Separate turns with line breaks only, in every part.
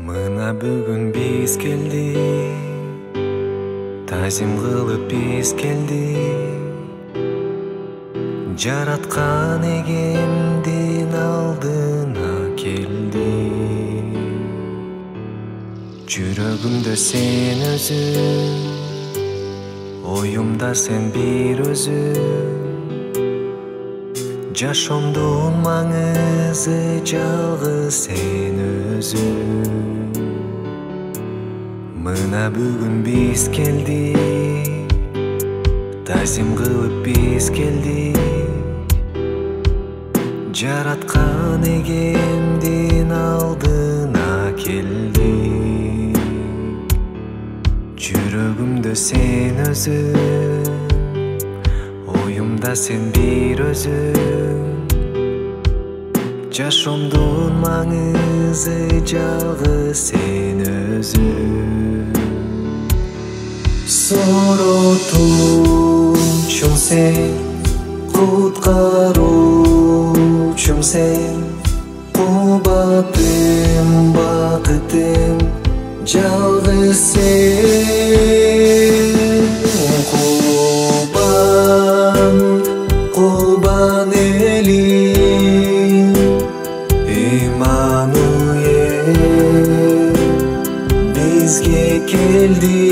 Мына бүгүн биз келдик, тазим кылып биз келдик. Жараткан эгемдин алдына келдик. Жүрөгүмдө сен өзүң, оюмда сен бир өзүң. Жашоомдун маңызы жалгыз сен өзүң. Мына бүгүн биз келдик, тазим кылып биз келдик. Жараткан эгемдин алдына келдик. Жүрөгүмдө сен өзүң, оюмда сен бир өзүң. Жашоомдун маңызы жалгыз сен өзүң. Соротуучум сен, куткаруучум сен. Кубатым, бакытым жалгыз сен. Кубан элим, Имануэль бизге келди.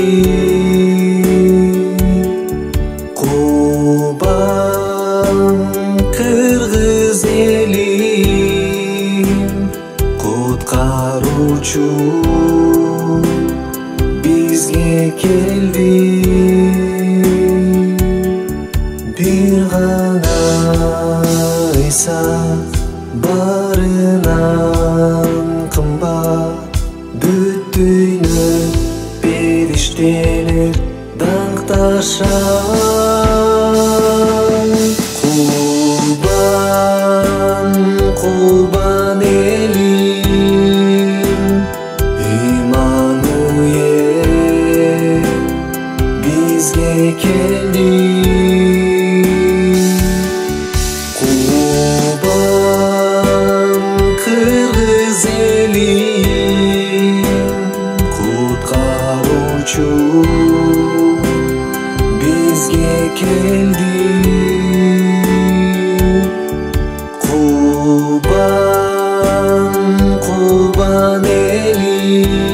Кубан кыргыз элим, куткаруучу бизге келди. Бир гана Иса барынан кымбат. Бүт дүйнө периштелер даңкташат. Кубан элим, Имануэль бизге келди. Бизге келди. Кубан элим.